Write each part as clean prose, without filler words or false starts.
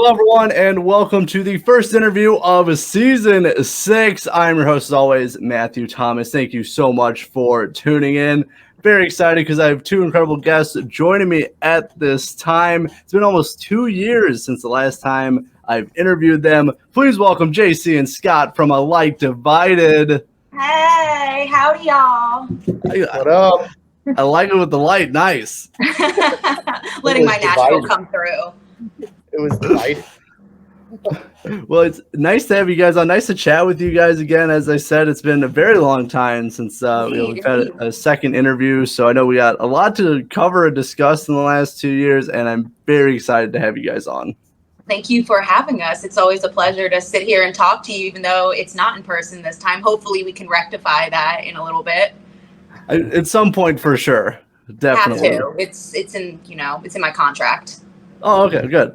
Hello, everyone, and welcome to the first interview of Season 6. I'm your host, as always, Matthew Thomas. Thank you so much for tuning in. Very excited because I have two incredible guests joining me at this time. It's been almost 2 years since the last time I've interviewed them. Please welcome Jaycee and Scott from A Light Divided. Hey, howdy, y'all. What up? I like it with the light. Nice. Letting my Nashville come through. It was divided. Well, it's nice to have you guys on. Nice to chat with you guys again. As I said, it's been a very long time since we've had a second interview. So I know we got a lot to cover and discuss in the last 2 years, and I'm very excited to have you guys on. Thank you for having us. It's always a pleasure to sit here and talk to you, even though it's not in person this time. Hopefully we can rectify that in a little bit. At some point, for sure. Definitely. Have to. It's in my contract. Oh, okay, good.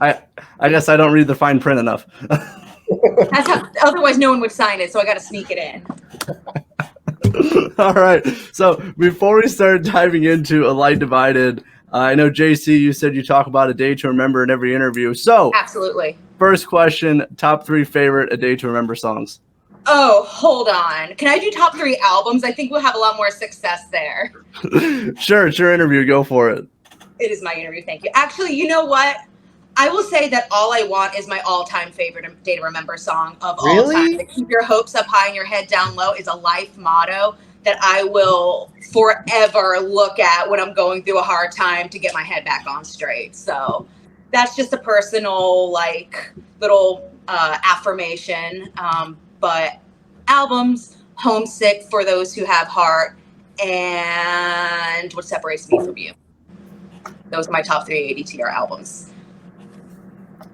I guess I don't read the fine print enough. That's how, otherwise no one would sign it, so I got to sneak it in. All right. So before we start diving into A Light Divided, I know, Jaycee, you said you talk about a day to remember in every interview. So Absolutely. First question, top 3 favorite A Day to Remember songs. Oh, hold on. Can I do top 3 albums? I think we'll have a lot more success there. Sure, it's your interview. Go for it. It is my interview. Thank you. Actually, you know what? I will say that All I Want is my all-time favorite Day to Remember song of all time. To keep your hopes up high and your head down low is a life motto that I will forever look at when I'm going through a hard time to get my head back on straight. So that's just a personal, little affirmation. But albums, Homesick for Those Who Have Heart, and What Separates Me From You. Those are my top 3 ADTR albums.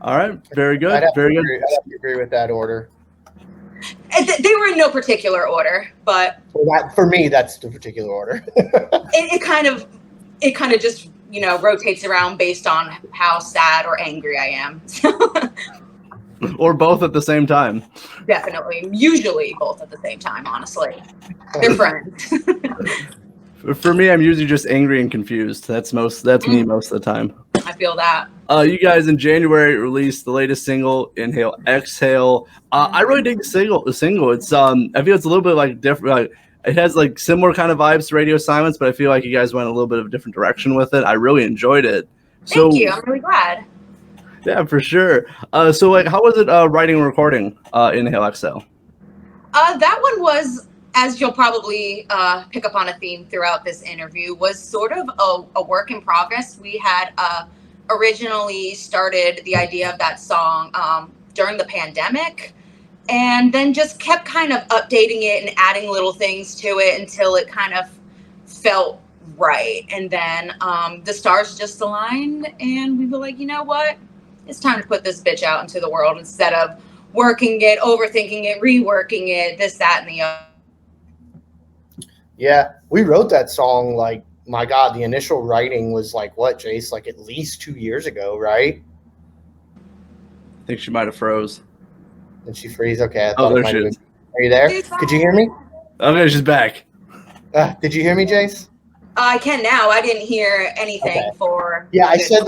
All right. Very good. I'd have Very good. I'd have to agree with that order. They were in no particular order, but For me, that's the particular order. it kind of just, rotates around based on how sad or angry I am. Or both at the same time. Definitely. Usually both at the same time, honestly. They're friends. For me, I'm usually just angry and confused. That's me most of the time. I feel that. You guys in January released the latest single, Inhale, Exhale. I really dig the single. It's I feel it's a little bit different. It has similar kind of vibes to Radio Silence, but I feel like you guys went a little bit of a different direction with it. I really enjoyed it. Thank you. I'm really glad. Yeah, for sure. So how was it writing and recording Inhale, Exhale? That one was, as you'll probably pick up on a theme throughout this interview, was sort of a work in progress. We had originally started the idea of that song during the pandemic, and then just kept kind of updating it and adding little things to it until it kind of felt right. And then the stars just aligned, and we were like, you know what? It's time to put this bitch out into the world instead of working it, overthinking it, reworking it, this, that, and the other. Yeah, we wrote that song, my God, the initial writing was what, Jace? At least 2 years ago, right? I think she might have froze. Did she freeze? Okay. There she is. Are you there? Could you hear me? Okay, she's back. Did you hear me, Jace? I can now. I didn't hear anything for. Yeah, I said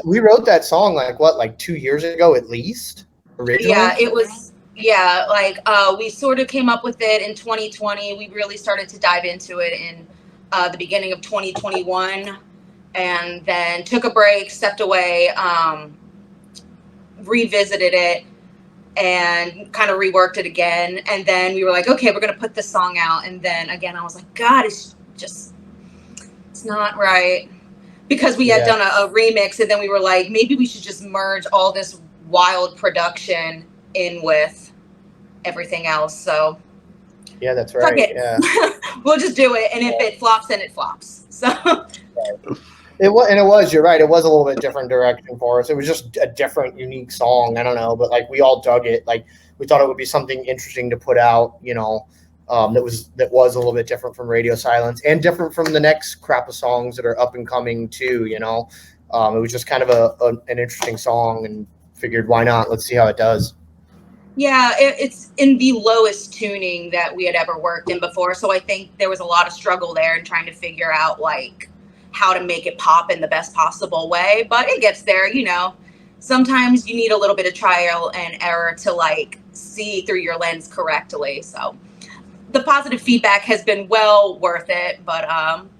we wrote that song 2 years ago at least originally. Yeah, it was. Yeah, we sort of came up with it in 2020. We really started to dive into it in the beginning of 2021, and then took a break, stepped away, revisited it, and kind of reworked it again. And then we were like, okay, we're gonna put this song out. And then again, I was like, God, it's not right, because we had done a remix, and then we were like, maybe we should just merge all this wild production in with everything else. So yeah, that's right. Yeah. We'll just do it, and if it flops, then it flops. So it was. You're right. It was a little bit different direction for us. It was just a different, unique song. I don't know, but we all dug it. We thought it would be something interesting to put out. That was a little bit different from Radio Silence and different from the next crop of songs that are up and coming too. It was just kind of an interesting song, and figured, why not? Let's see how it does. Yeah, it's in the lowest tuning that we had ever worked in before. So I think there was a lot of struggle there in trying to figure out how to make it pop in the best possible way. But it gets there, sometimes you need a little bit of trial and error to like see through your lens correctly. So the positive feedback has been well worth it. But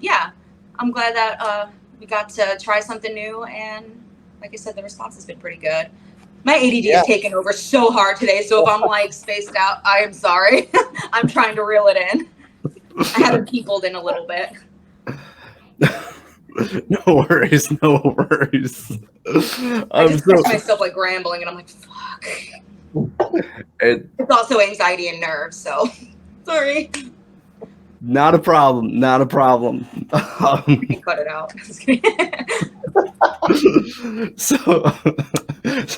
yeah, I'm glad that we got to try something new. And like I said, the response has been pretty good. My ADD is taking over so hard today. So if I'm like spaced out, I am sorry. I'm trying to reel it in. I haven't peopled in a little bit. No worries, no worries. I just catch myself like rambling, and I'm like, fuck. It's also anxiety and nerves, so sorry. Not a problem. Not a problem. Cut it out. So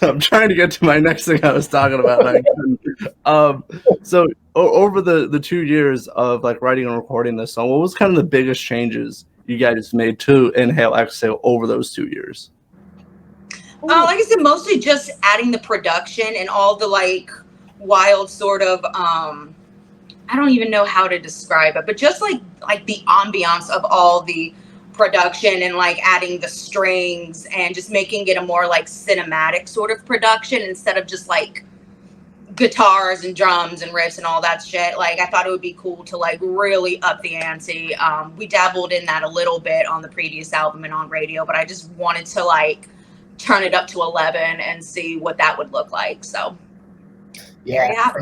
I'm trying to get to my next thing I was talking about. So over the 2 years of like writing and recording this song, what was kind of the biggest changes you guys made to Inhale Exhale over those 2 years? Like I said, mostly just adding the production and all the like wild sort of I don't even know how to describe it, but just like the ambiance of all the production and like adding the strings and just making it a more like cinematic sort of production instead of just like guitars and drums and riffs and all that shit. Like I thought it would be cool to like really up the ante. We dabbled in that a little bit on the previous album and on radio, but I just wanted to like turn it up to 11 and see what that would look like. So yeah,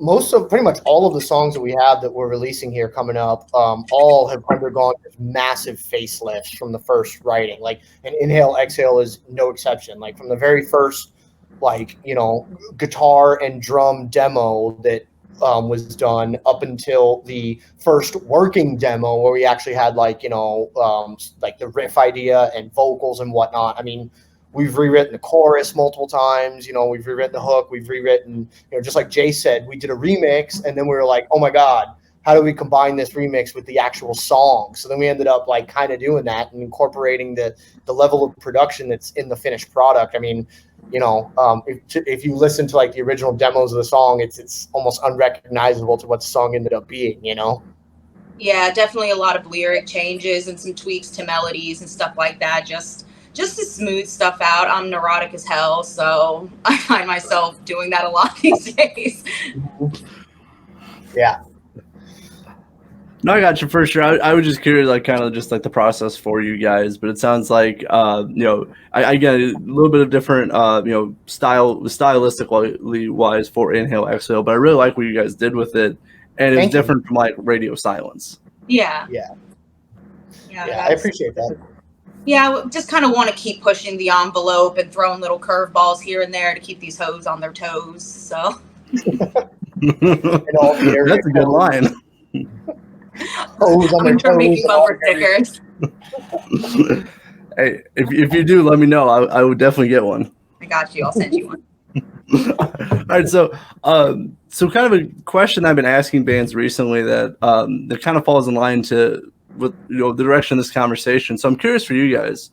most of pretty much all of the songs that we have that we're releasing here coming up, all have undergone massive facelifts from the first writing. Like, and Inhale Exhale is no exception. Like from the very first, like, you know, guitar and drum demo that was done up until the first working demo where we actually had like, you know, like the riff idea and vocals and whatnot. I mean, we've rewritten the chorus multiple times, you know, we've rewritten the hook, we've rewritten, you know, just like Jay said, we did a remix and then we were like, oh my God, how do we combine this remix with the actual song? So then we ended up like kind of doing that and incorporating the level of production that's in the finished product. I mean, you know, if you listen to like the original demos of the song, it's almost unrecognizable to what the song ended up being, you know? Yeah, definitely a lot of lyric changes and some tweaks to melodies and stuff like that. Just to smooth stuff out. I'm neurotic as hell, so I find myself doing that a lot these days. Yeah. No, I got you for sure. I was just curious, like, kind of just like the process for you guys, but it sounds like, you know, I get a little bit of different, you know, stylistically wise for Inhale Exhale, but I really like what you guys did with it, and it's different from like Radio Silence. Yeah. I appreciate that. Yeah, just kind of want to keep pushing the envelope and throwing little curveballs here and there to keep these hoes on their toes. So that's a good line. Hoes on their toes. Making bumper stickers. Hey, if you do, let me know. I would definitely get one. I got you. I'll send you one. All right, so kind of a question I've been asking bands recently that that kind of falls in line with, you know, the direction of this conversation. So I'm curious for you guys,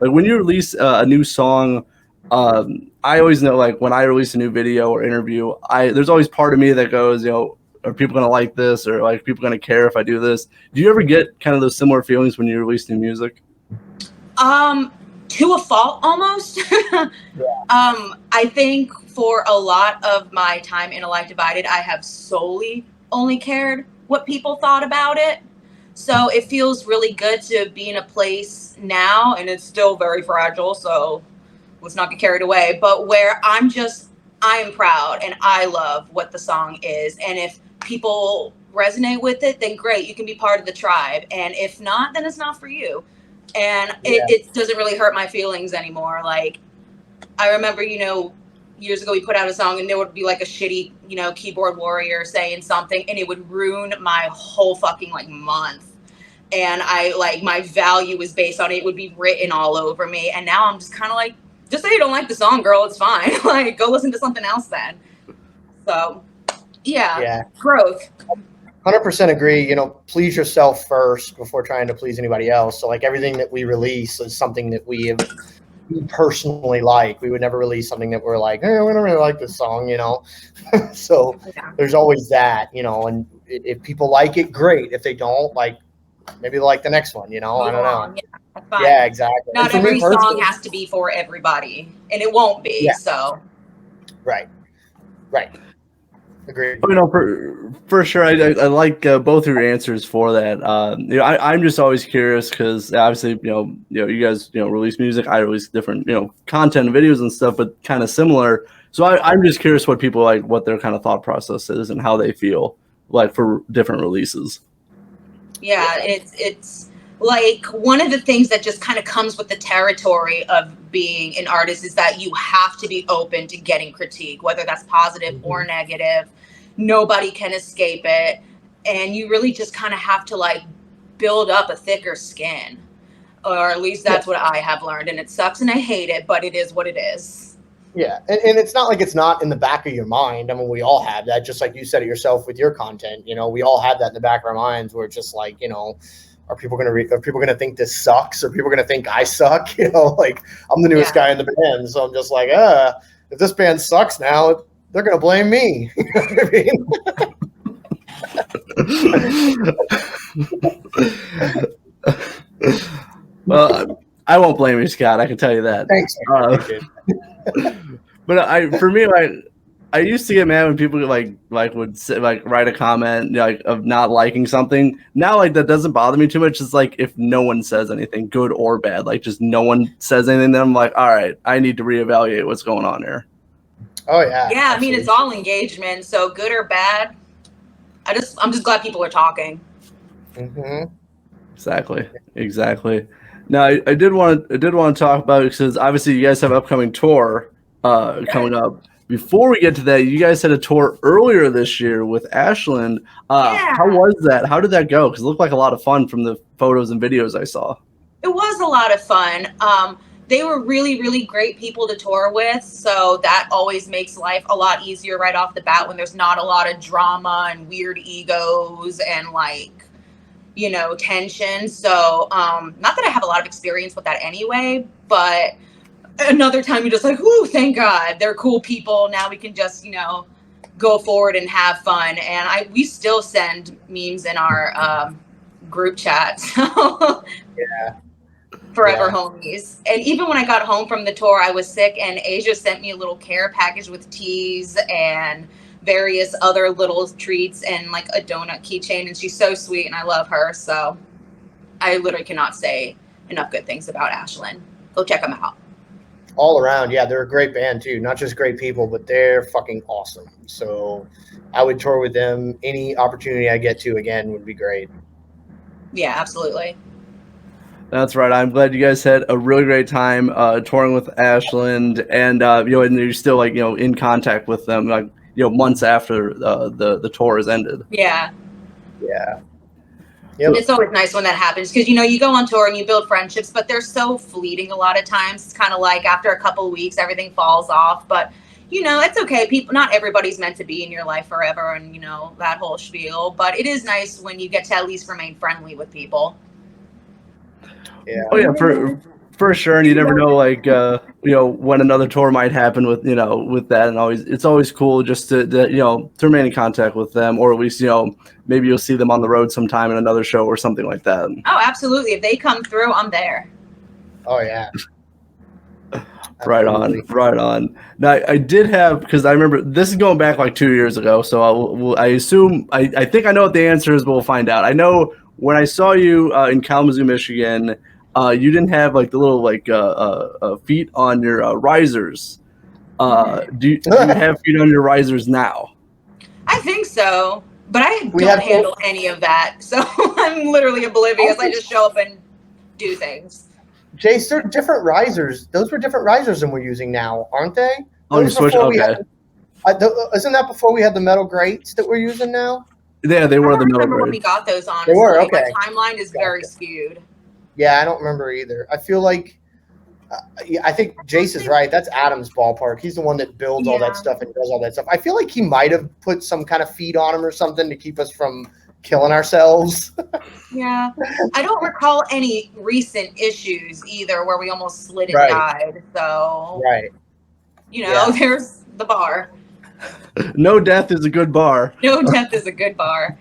like when you release a new song, I always know, like when I release a new video or interview, there's always part of me that goes, you know, are people going to like this, or like people going to care if I do this? Do you ever get kind of those similar feelings when you release new music? To a fault almost. I think for a lot of my time in A Life Divided, I have solely only cared what people thought about it. So it feels really good to be in a place now, and it's still very fragile, so let's not get carried away, but where I am proud and I love what the song is. And if people resonate with it, then great, you can be part of the tribe. And if not, then it's not for you. And it doesn't really hurt my feelings anymore. Like, I remember, you know, years ago we put out a song and there would be like a shitty, you know, keyboard warrior saying something and it would ruin my whole fucking like month. And I like, my value was based on it. It would be written all over me. And now I'm just kind of like, just say you don't like the song, girl, it's fine. Like, go listen to something else then. So yeah. Growth. 100% agree. You know, please yourself first before trying to please anybody else. So like everything that we release is something that we personally like. We would never release something that we're like, we don't really like this song, you know. So there's always that, you know, and if people like it, great. If they don't, like, maybe they'll like the next one, you know. I don't know. That's fine. Yeah, exactly. Not every song has to be for everybody, and it won't be. Yeah. So. Right. Agreed. You know, for sure, I like both of your answers for that. You know, I'm just always curious because obviously, you guys, release music. I release different, content, videos and stuff, but kind of similar. So I'm just curious what people like, what their kind of thought process is, and how they feel like for different releases. Yeah, it's like one of the things that just kind of comes with the territory of being an artist is that you have to be open to getting critique, whether that's positive or negative. Nobody can escape it. And you really just kind of have to like build up a thicker skin, or at least that's what I have learned. And it sucks and I hate it, but it is what it is. Yeah. And it's not like it's not in the back of your mind. I mean, we all have that, just like you said it yourself with your content. We all have that in the back of our minds where it's just like, are people gonna think this sucks? Are people gonna think I suck? Like I'm the newest guy in the band, so I'm just like, if this band sucks now, they're gonna blame me. You know what I mean? Well, I won't blame you, Scott. I can tell you that. Thanks. But for me, like, I used to get mad when people would write a comment of not liking something. Now, like, that doesn't bother me too much. It's like if no one says anything, good or bad, like just no one says anything, then I'm like, all right, I need to reevaluate what's going on here. Oh yeah. Yeah, absolutely. I mean, it's all engagement, so good or bad. I'm just glad people are talking. Mm-hmm. Exactly. Now, I did want to talk about it because obviously you guys have an upcoming tour coming up. Before we get to that, you guys had a tour earlier this year with Ashland. How was that? How did that go? Because it looked like a lot of fun from the photos and videos I saw. It was a lot of fun. They were really, really great people to tour with. So that always makes life a lot easier right off the bat when there's not a lot of drama and weird egos and tension. So not that I have a lot of experience with that anyway, but another time you're just like, ooh, thank God, they're cool people. Now we can just, go forward and have fun. And we still send memes in our group chat. So yeah. Forever homies. And even when I got home from the tour, I was sick, and Asia sent me a little care package with teas and various other little treats and like a donut keychain. And she's so sweet, and I love her. So I literally cannot say enough good things about Ashland. Go check them out. All around, yeah, they're a great band too. Not just great people, but they're fucking awesome. So I would tour with them. Any opportunity I get to again would be great. Yeah, absolutely. That's right. I'm glad you guys had a really great time touring with Ashland, and and you're still in contact with them months after the tour has ended. Yeah. Yeah. Yep. It's always nice when that happens because you go on tour and you build friendships, but they're so fleeting a lot of times. It's kind of like after a couple of weeks, everything falls off. But it's okay. Not everybody's meant to be in your life forever, and that whole spiel. But it is nice when you get to at least remain friendly with people. Yeah. Oh yeah, for sure. And you never know, when another tour might happen with with that, and it's always cool just to remain in contact with them, or at least maybe you'll see them on the road sometime in another show or something like that. Oh, absolutely! If they come through, I'm there. Oh yeah. Right on. Now I did have, because I remember this is going back like 2 years ago, so I assume I think I know what the answer is, but we'll find out. I know when I saw you in Kalamazoo, Michigan. You didn't have the little feet on your risers. Do you have feet on your risers now? I think so, but I don't handle any of that. So I'm literally oblivious. I just show up and do things. Jace, they're different risers. Those were different risers than we're using now, aren't they? Oh, you switched? Okay. Isn't that before we had the metal grates that we're using now? Yeah, they were the metal grates. When we got those on. They were, okay. My timeline is very skewed. Yeah, I don't remember either. I feel like I think Jace is right. That's Adam's ballpark. He's the one that builds all that stuff and does all that stuff. I feel like he might have put some kind of feed on him or something to keep us from killing ourselves. Yeah. I don't recall any recent issues either where we almost slid and died. So, there's the bar. No death is a good bar. No death is a good bar.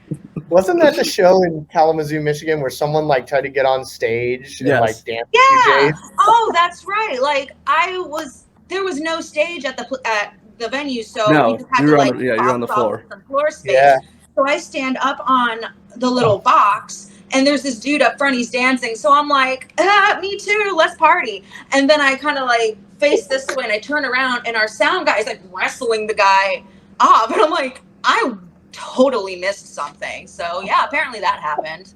Wasn't that the show in Kalamazoo, Michigan, where someone like tried to get on stage and like dance? Yeah. Oh, that's right. Like there was no stage at the venue, so we just had to like you're on the floor. Some floor space. Yeah. So I stand up on the little box, and there's this dude up front. He's dancing. So I'm like, me too. Let's party. And then I kind of like face this way, and I turn around, and our sound guy is like wrestling the guy off, and I'm like, I totally missed something. So yeah, apparently that happened.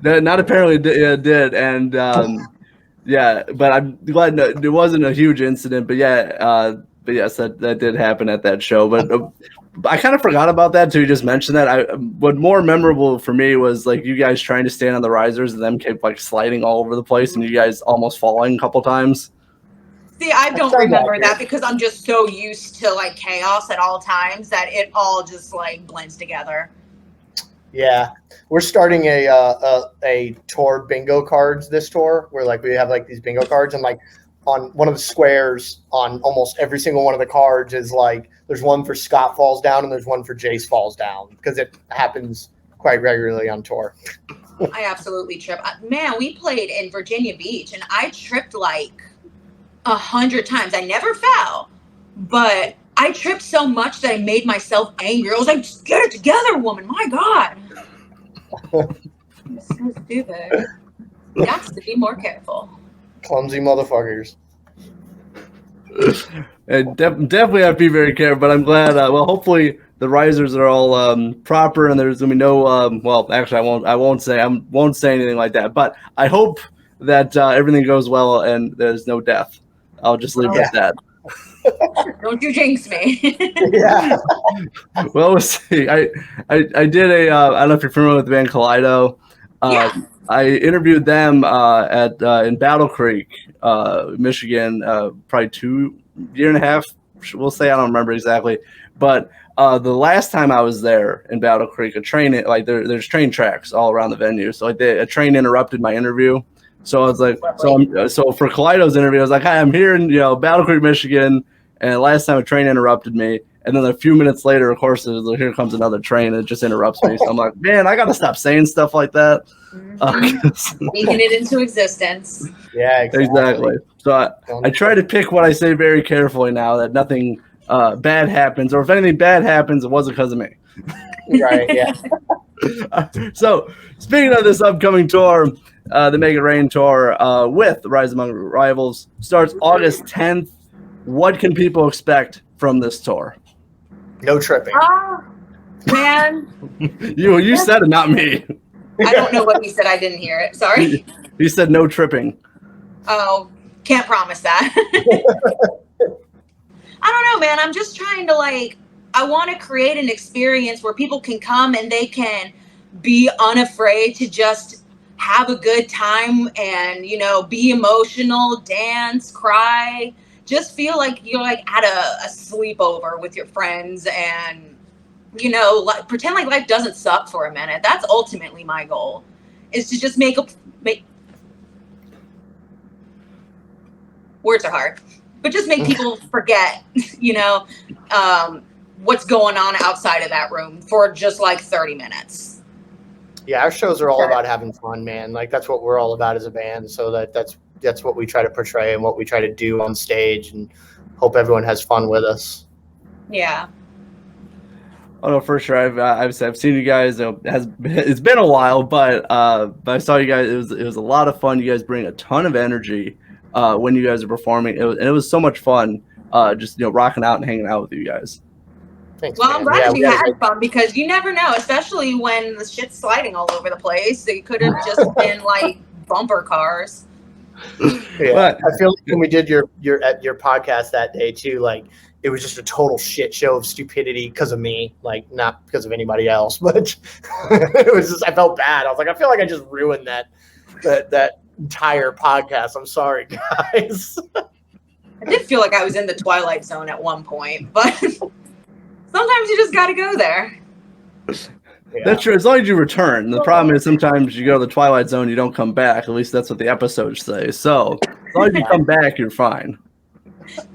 Not apparently it did, and yeah, but I'm glad it wasn't a huge incident. But yeah, but yes, that did happen at that show. But I kind of forgot about that too. You just mentioned that. What more memorable for me was like you guys trying to stand on the risers and them kept like sliding all over the place, and you guys almost falling a couple times. See, I don't remember that because I'm just so used to like chaos at all times that it all just like blends together. Yeah, we're starting a tour bingo cards this tour where like we have like these bingo cards, and like on one of the squares on almost every single one of the cards is like there's one for Scott falls down and there's one for Jace falls down because it happens quite regularly on tour. I absolutely trip. Man, we played in Virginia Beach and I tripped like 100 times. I never fell, but I tripped so much that I made myself angry. I was like, just get it together, woman. My God. It's so stupid. You have to be more careful. Clumsy motherfuckers. And definitely have to be very careful, but I'm glad. Well, hopefully the risers are all proper, and there's gonna be no. Well, actually, I won't say anything like that. But I hope that everything goes well and there's no death. I'll just leave it at that. Don't you jinx me. Yeah. Well, we'll see. I did a. I don't know if you're familiar with the band Kaleido. Yeah. I interviewed them in Battle Creek, Michigan, probably 2.5 years. We'll say, I don't remember exactly, but the last time I was there in Battle Creek, a train like there's train tracks all around the venue, so like a train interrupted my interview. So I was like, so for Kaleido's interview, I was like, hi, I'm here in Battle Creek, Michigan, and last time a train interrupted me. And then a few minutes later, of course, here comes another train and it just interrupts me. So I'm like, man, I got to stop saying stuff like that. Speaking it into existence. Yeah, exactly. So I try to pick what I say very carefully now that nothing bad happens. Or if anything bad happens, it wasn't because of me. Right, yeah. So speaking of this upcoming tour, the Make It Rain tour with Rise Among Rivals starts August 10th. What can people expect from this tour? No tripping. Man. You said it, not me. I don't know what he said. I didn't hear it. Sorry. He said no tripping. Oh, can't promise that. I don't know, man. I'm just trying to I want to create an experience where people can come and they can be unafraid to just have a good time and, be emotional, dance, cry. Just feel like you're at a sleepover with your friends and, pretend like life doesn't suck for a minute. That's ultimately my goal, is to just make words are hard, but just make people forget, what's going on outside of that room for just 30 minutes. Yeah, our shows are all about having fun, man. That's what we're all about as a band. So that's what we try to portray and what we try to do on stage, and hope everyone has fun with us. Yeah. Oh no, for sure. I've seen you guys. It's been a while, but I saw you guys. It was a lot of fun. You guys bring a ton of energy when you guys are performing. It was so much fun. Just rocking out and hanging out with you guys. Thanks, well, man. I'm glad you had fun, because you never know, especially when the shit's sliding all over the place. It could have just been bumper cars. Yeah, I feel like when we did your podcast that day too, it was just a total shit show of stupidity because of me, not because of anybody else, but it was just, I felt bad. I was like, I feel like I just ruined that entire podcast. I'm sorry, guys. I did feel like I was in the Twilight Zone at one point, but sometimes you just got to go there. Yeah. That's true. As long as you return. The problem is sometimes you go to the Twilight Zone, you don't come back. At least that's what the episodes say. So as long as you come back, you're fine.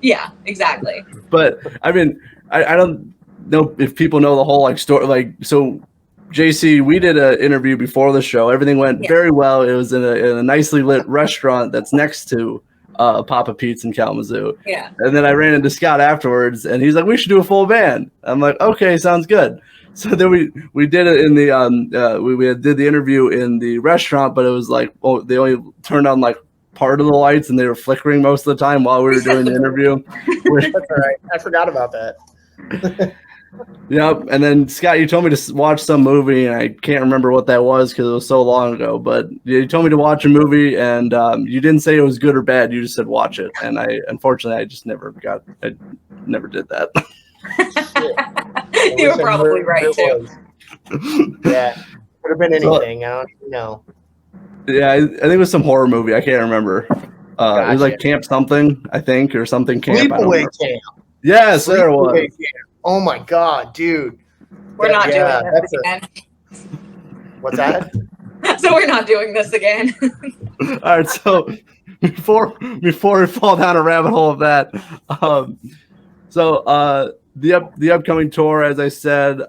Yeah, exactly. But I mean, I don't know if people know the whole story. So Jaycee, we did an interview before the show. Everything went very well. It was in a nicely lit restaurant that's next to Papa Pete's in Kalamazoo. Yeah. And then I ran into Scott afterwards, and he's like, "We should do a full band." I'm like, "Okay, sounds good." So then we did it in the we did the interview in the restaurant, but it was like, oh, they only turned on like part of the lights, and they were flickering most of the time while we were doing the interview. That's all right. I forgot about that. Yep. And then Scott, you told me to watch some movie, and I can't remember what that was because it was so long ago. But you told me to watch a movie, and you didn't say it was good or bad. You just said watch it, and unfortunately I just never did that. You were probably right too. Yeah, could have been anything. I don't even know. Yeah, I think it was some horror movie. I can't remember. Gotcha. It was like Camp something, I think, or something camp. Sleepaway Camp. Yes, there it was. Camp. Oh my god, dude. We're not doing this again. What's that? So we're not doing this again. All right, so before we fall down a rabbit hole of that, the upcoming tour, as I said,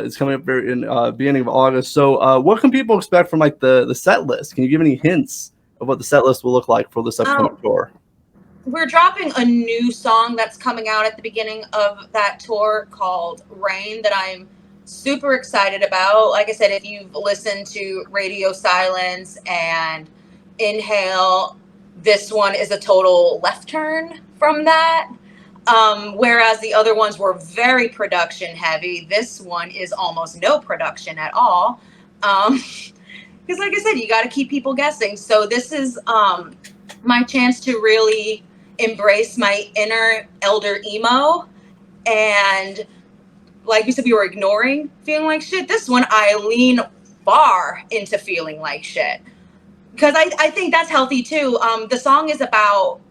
is coming up in beginning of August. So what can people expect from like the set list? Can you give any hints of what the set list will look like for this upcoming tour? We're dropping a new song that's coming out at the beginning of that tour called Rain that I'm super excited about. Like I said, if you've listened to Radio Silence and Inhale, this one is a total left turn from that. Whereas the other ones were very production heavy. This one is almost no production at all. Because like I said, you got to keep people guessing. So this is my chance to really embrace my inner elder emo. And like you said, we were ignoring feeling like shit. This one, I lean far into feeling like shit. Because I think that's healthy too. The song is about,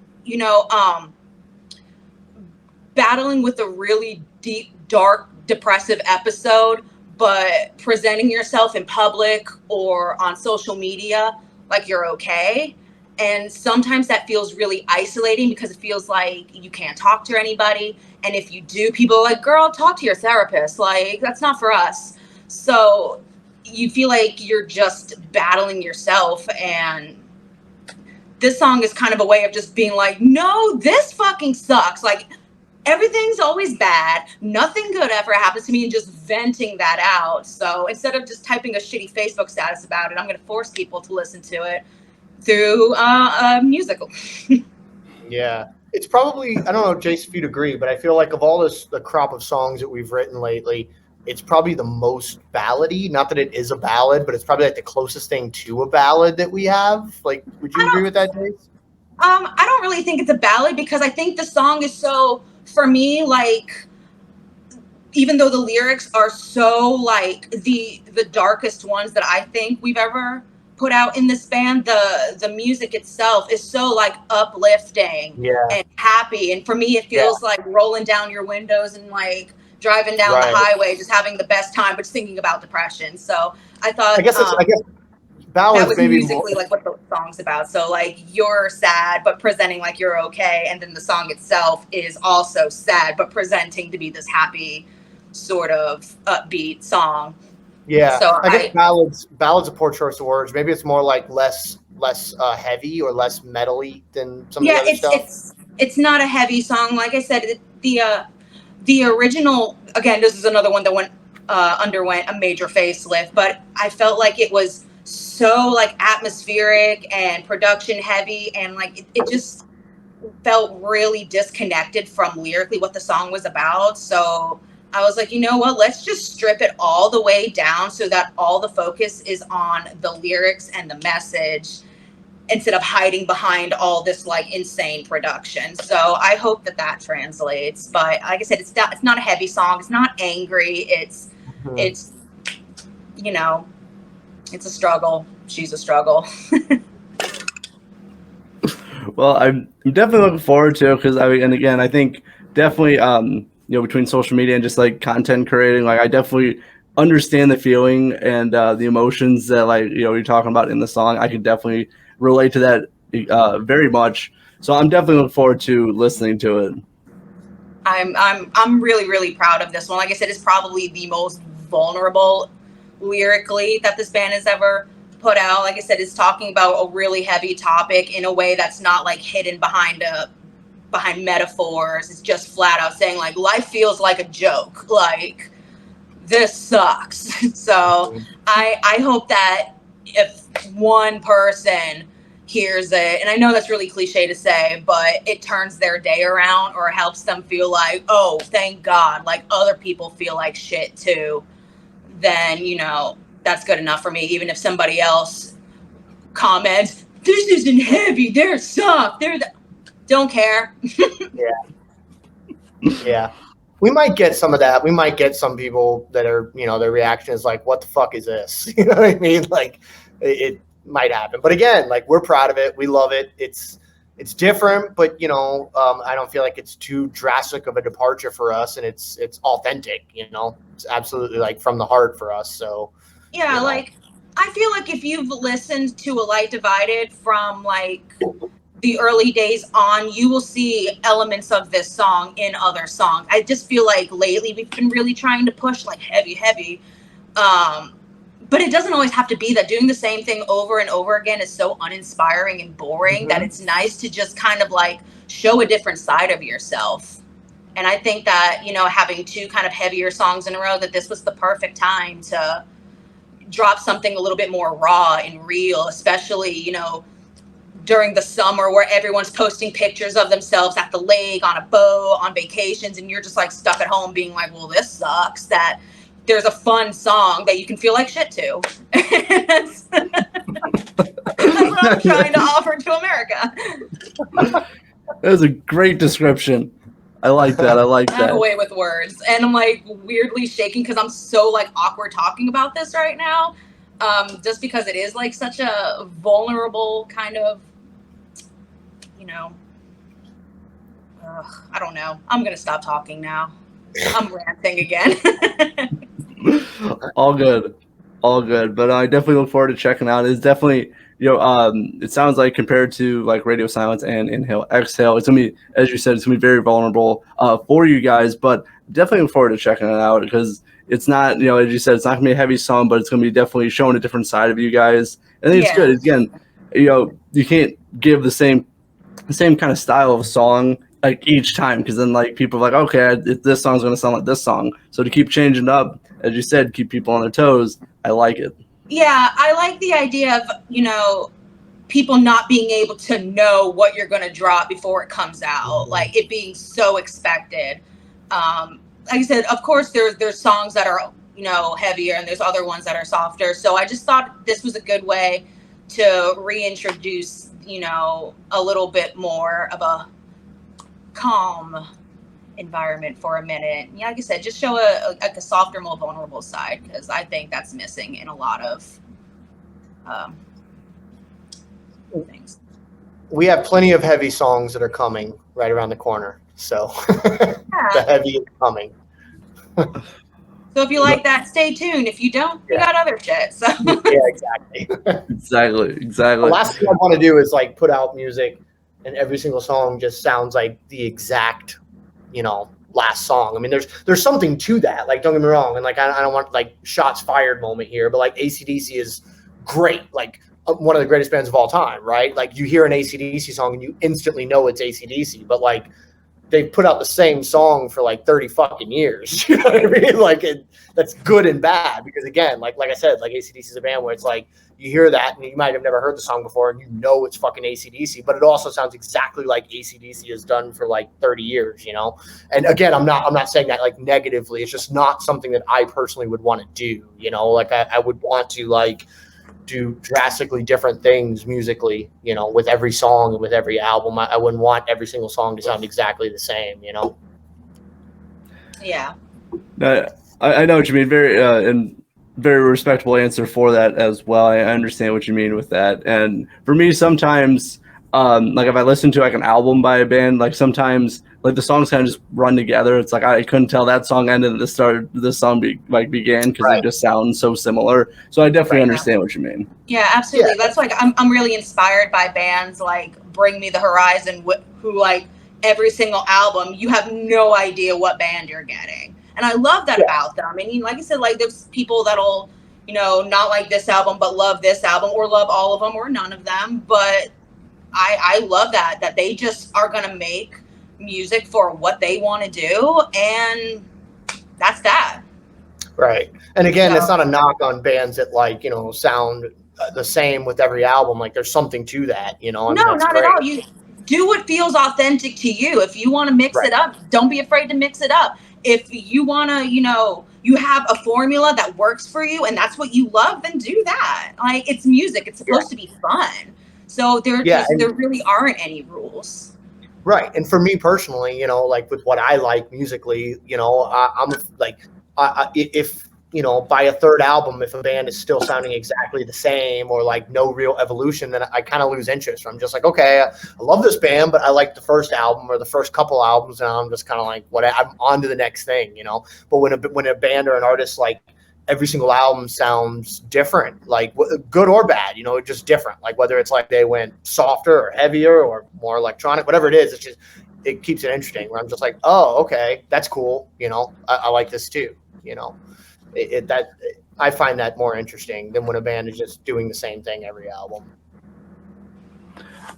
battling with a really deep, dark, depressive episode, but presenting yourself in public or on social media like you're okay. And sometimes that feels really isolating because it feels like you can't talk to anybody. And if you do, people are like, girl, talk to your therapist. Like, that's not for us. So you feel like you're just battling yourself. And this song is kind of a way of just being like, no, this fucking sucks. Like, everything's always bad. Nothing good ever happens to me, and just venting that out. So instead of just typing a shitty Facebook status about it, I'm going to force people to listen to it through a musical. Yeah. It's probably, I don't know, Jace, if you'd agree, but I feel like of all the crop of songs that we've written lately, it's probably the most ballady. Not that it is a ballad, but it's probably like the closest thing to a ballad that we have. Like, would you agree with that, Jace? I don't really think it's a ballad because I think the song is so, for me, like, even though the lyrics are so like the darkest ones that I think we've ever put out in this band, the music itself is so like uplifting and happy. And for me, it feels like rolling down your windows and like driving down the highway, just having the best time, but thinking about depression. So I thought, I guess ballads that was maybe musically like what the song's about. So like you're sad, but presenting like you're okay. And then the song itself is also sad, but presenting to be this happy sort of upbeat song. Yeah, so I guess ballads a poor choice of words. Maybe it's more like less heavy or less metally than some of the other stuff. It's not a heavy song. Like I said, the original, again, this is another one that underwent a major facelift, but I felt like it was so like atmospheric and production heavy, and like it just felt really disconnected from lyrically what the song was about. So I was like, you know what, let's just strip it all the way down so that all the focus is on the lyrics and the message instead of hiding behind all this like insane production. So I hope that translates. But like I said, it's not a heavy song. It's not angry. It's it's a struggle. She's a struggle. Well, I'm definitely looking forward to it because I think definitely between social media and just like content creating, like I definitely understand the feeling and the emotions that you're talking about in the song. I can definitely relate to that very much. So I'm definitely looking forward to listening to it. I'm really, really proud of this one. Like I said, it's probably the most vulnerable lyrically that this band has ever put out. Like I said, it's talking about a really heavy topic in a way that's not like hidden behind metaphors. It's just flat out saying like life feels like a joke. Like this sucks. So I hope that if one person hears it, and I know that's really cliche to say, but it turns their day around or helps them feel like, oh, thank God, like other people feel like shit too, then, you know, that's good enough for me. Even if somebody else comments, this isn't heavy, they're soft, don't care. Yeah. We might get some of that. We might get some people that are, you know, their reaction is like, what the fuck is this? You know what I mean? Like it might happen. But again, like we're proud of it. We love it. It's different, but you know, I don't feel like it's too drastic of a departure for us, and it's authentic, you know. It's absolutely like from the heart for us. So yeah, you know. like I feel like if you've listened to A Light Divided from like the early days on, you will see elements of this song in other songs. I just feel like lately we've been really trying to push like heavy. But it doesn't always have to be that. Doing the same thing over and over again is so uninspiring and boring that it's nice to just kind of like show a different side of yourself. And I think that, you know, having two kind of heavier songs in a row, that this was the perfect time to drop something a little bit more raw and real, especially, you know, during the summer where everyone's posting pictures of themselves at the lake, on a boat, on vacations, and you're just like stuck at home being like, well, this sucks. That there's a fun song that you can feel like shit to. That's what I'm trying to offer to America. That was a great description. I like that. I have a way with words. And I'm like weirdly shaking because I'm so like awkward talking about this right now. Just because it is like such a vulnerable kind of, you know, I don't know. I'm going to stop talking now. I'm ranting again. All good. But I definitely look forward to checking out. It's definitely, you know, it sounds like compared to like Radio Silence and Inhale Exhale, it's gonna be, as you said, it's gonna be very vulnerable for you guys. But definitely look forward to checking it out because it's not, you know, as you said, it's not gonna be a heavy song, but it's gonna be definitely showing a different side of you guys. I think it's good. Again, you know, you can't give the same kind of style of song like each time, because then like people are like, okay, this song's gonna sound like this song. So to keep changing up, as you said, keep people on their toes. I like it. Yeah, I like the idea of, you know, people not being able to know what you're gonna drop before it comes out, like it being so expected. Like I said, of course, there's songs that are, you know, heavier, and there's other ones that are softer. So I just thought this was a good way to reintroduce, you know, a little bit more of a calm environment for a minute. Yeah, like I said, just show a softer, more vulnerable side, because I think that's missing in a lot of things. We have plenty of heavy songs that are coming right around the corner, so the heavy is coming. So if you like that, stay tuned. If you don't, you got other shit. So yeah, exactly. Exactly. The last thing I want to do is like put out music and every single song just sounds like the exact, you know, last song. I mean, there's something to that. Like, don't get me wrong, and like I don't want like shots fired moment here, but like AC/DC is great. Like one of the greatest bands of all time, right? Like you hear an AC/DC song and you instantly know it's AC/DC, but like they've put out the same song for like 30 fucking years. You know what I mean? Like that's good and bad, because again, like I said, like AC/DC is a band where it's like you hear that and you might have never heard the song before and you know it's fucking AC/DC, but it also sounds exactly like AC/DC has done for like 30 years, you know? And again, I'm not saying that like negatively. It's just not something that I personally would want to do, you know? Like I would want to like do drastically different things musically, you know, with every song and with every album. I wouldn't want every single song to sound exactly the same, you know? Yeah. I know what you mean. Very respectable answer for that as well. I understand what you mean with that. And for me, sometimes, like if I listen to like an album by a band, like sometimes like the songs kind of just run together. It's like I couldn't tell that song ended and this song began because they just sound so similar. So I definitely understand what you mean. Yeah, absolutely. Yeah. That's like I'm really inspired by bands like Bring Me the Horizon, who like every single album you have no idea what band you're getting. And I love that about them. And like I said, like there's people that'll, not like this album, but love this album, or love all of them, or none of them. But I love that they just are going to make music for what they want to do. And that's that. Right. And again, it's not a knock on bands that sound the same with every album. Like there's something to that, No, not at all. You do what feels authentic to you. If you want to mix it up, don't be afraid to mix it up. If you want to, you have a formula that works for you and that's what you love, then do that. Like, it's music. It's supposed to be fun. So there really aren't any rules. Right. And for me personally, like with what I like musically, I'm like, if by a third album, if a band is still sounding exactly the same or like no real evolution, then I kind of lose interest. I'm just like, okay, I love this band, but I like the first album or the first couple albums, and I'm just kind of like, I'm on to the next thing, But when a band or an artist, like every single album sounds different, like good or bad, just different. Like whether it's like they went softer or heavier or more electronic, whatever it is, it keeps it interesting. Where I'm just like, oh, okay, that's cool. I like this too. I find that more interesting than when a band is just doing the same thing every album.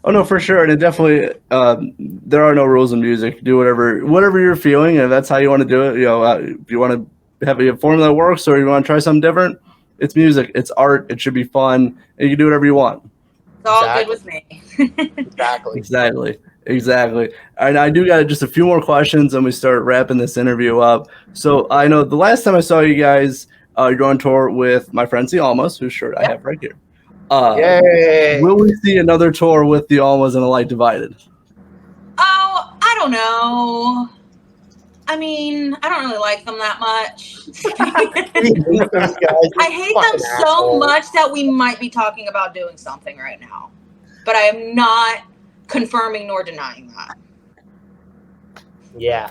Oh no, for sure, and it definitely there are no rules in music. Do whatever you're feeling, and that's how you want to do it. If you want to have a formula that works, or you want to try something different, it's music, it's art, it should be fun, and you can do whatever you want. It's all good with me. Exactly. And I do got just a few more questions, and we start wrapping this interview up. So I know the last time I saw you guys, you're on tour with my friends the Almas, whose shirt I have right here. Will we see another tour with the Almas and A Light Divided? Oh, I don't know. I mean, I don't really like them that much. I hate them so much that we might be talking about doing something right now. But I am not confirming nor denying that. Yeah,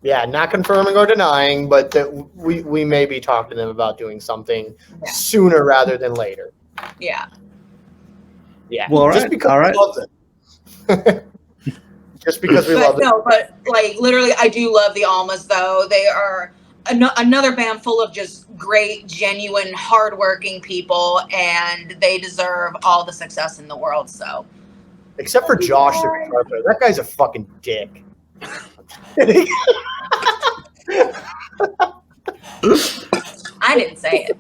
not confirming or denying, but that we may be talking to them about doing something sooner rather than later. Yeah. Well, just because we love them. Just because we love them. No, but like literally, I do love the Almas though. They are another band full of just great, genuine, hardworking people, and they deserve all the success in the world. So. Except for Josh, the guitar player. That guy's a fucking dick. I didn't say it.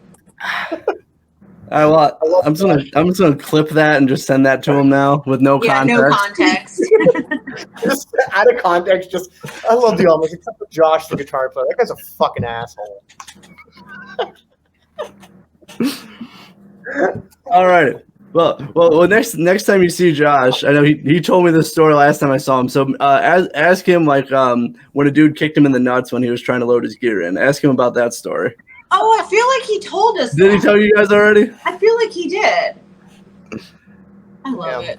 I'm just gonna clip that and just send that to him now with no context. No context. Just out of context. I love the Almas, except for Josh, the guitar player. That guy's a fucking asshole. All right. Well. Next time you see Josh, I know he told me this story last time I saw him. So ask him when a dude kicked him in the nuts when he was trying to load his gear in. Ask him about that story. Oh, I feel like he told us. Did he tell you guys already? I feel like he did. I love it.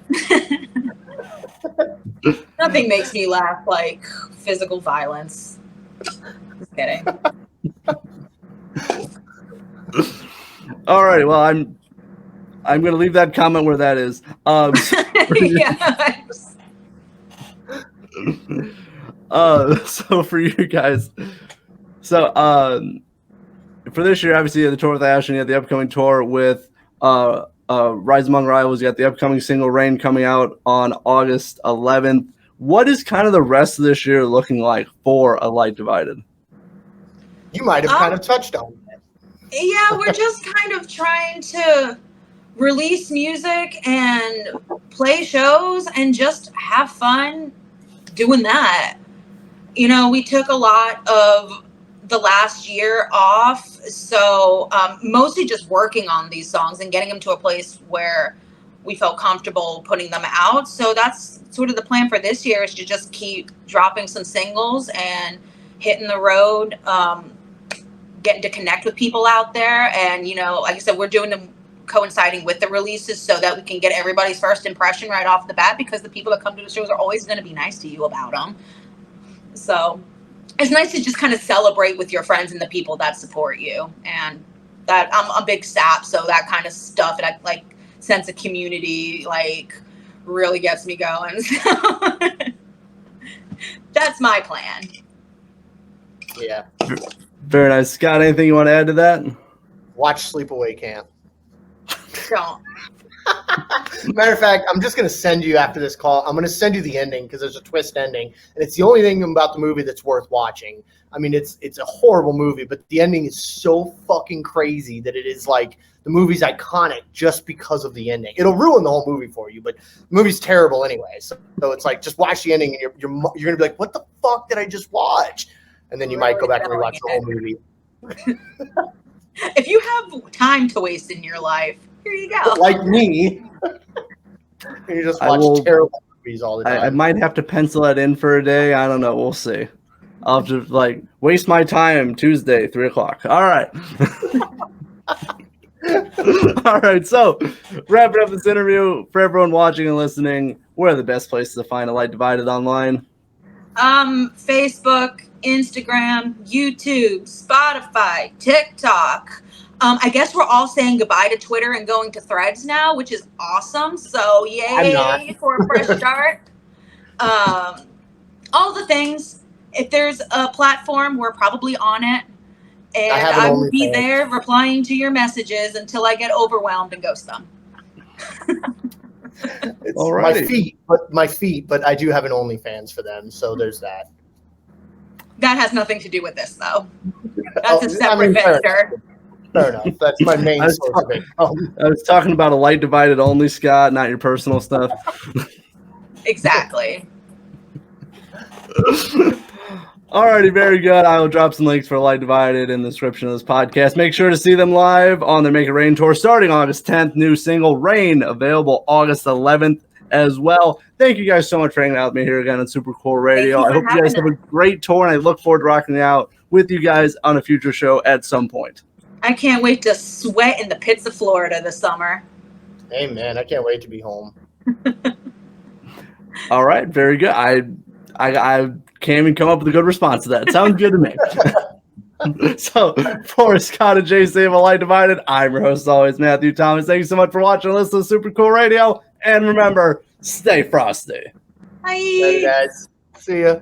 Nothing makes me laugh like physical violence. Just kidding. All right. Well, I'm going to leave that comment where that is. So for you guys, for this year, obviously, you had the tour with Ashland, you had the upcoming tour with Rise Among Rivals, you got the upcoming single Rain coming out on August 11th. What is kind of the rest of this year looking like for A Light Divided? You might have kind of touched on it. Yeah, we're just kind of trying to release music and play shows and just have fun doing that. We took a lot of the last year off, so mostly just working on these songs and getting them to a place where we felt comfortable putting them out. So that's sort of the plan for this year, is to just keep dropping some singles and hitting the road, getting to connect with people out there. And like I said, we're doing them coinciding with the releases so that we can get everybody's first impression right off the bat, because the people that come to the shows are always going to be nice to you about them. So it's nice to just kind of celebrate with your friends and the people that support you. And that I'm a big sap, so that kind of stuff, and I sense of community really gets me going. So that's my plan. Yeah. Very nice. Scott, anything you want to add to that? Watch Sleepaway Camp. Don't. Matter of fact, I'm just going to send you after this call. I'm going to send you the ending because there's a twist ending, and it's the only thing about the movie that's worth watching. I mean, it's a horrible movie, but the ending is so fucking crazy that it is like the movie's iconic just because of the ending. It'll ruin the whole movie for you, but the movie's terrible anyway. So it's like just watch the ending, and you're going to be like, "What the fuck did I just watch?" And then you might go back and rewatch the whole movie. If you have time to waste in your life, here you go. Like me. You just watch terrible movies all the time. I might have to pencil that in for a day. I don't know. We'll see. I'll just waste my time Tuesday, 3:00. All right. All right. So wrapping up this interview for everyone watching and listening, where are the best places to find A Light Divided online? Facebook, Instagram, YouTube, Spotify, TikTok. I guess we're all saying goodbye to Twitter and going to Threads now, which is awesome. So yay for a fresh start. All the things. If there's a platform, we're probably on it. And I will be there replying to your messages until I get overwhelmed and ghost them. It's my feet, but I do have an OnlyFans for them, so there's that. That has nothing to do with this, though. That's a separate venture. Fair enough. That's my main source of income. I was talking about A Light Divided only, Scott, not your personal stuff. Exactly. Alrighty, very good. I will drop some links for A Light Divided in the description of this podcast. Make sure to see them live on their Make It Rain tour starting August 10th. New single, Rain, available August 11th as well. Thank you guys so much for hanging out with me here again on Super Cool Radio. I hope you guys have a great tour, and I look forward to rocking it out with you guys on a future show at some point. I can't wait to sweat in the pits of Florida this summer. Hey, man, I can't wait to be home. All right, very good. I can't even come up with a good response to that. Sounds good to me. So, for Scott and Jaycee of A Light Divided, I'm your host, as always, Matthew Thomas. Thank you so much for watching and listening to Super Cool Radio. And remember, stay frosty. Bye. Later, guys. See ya.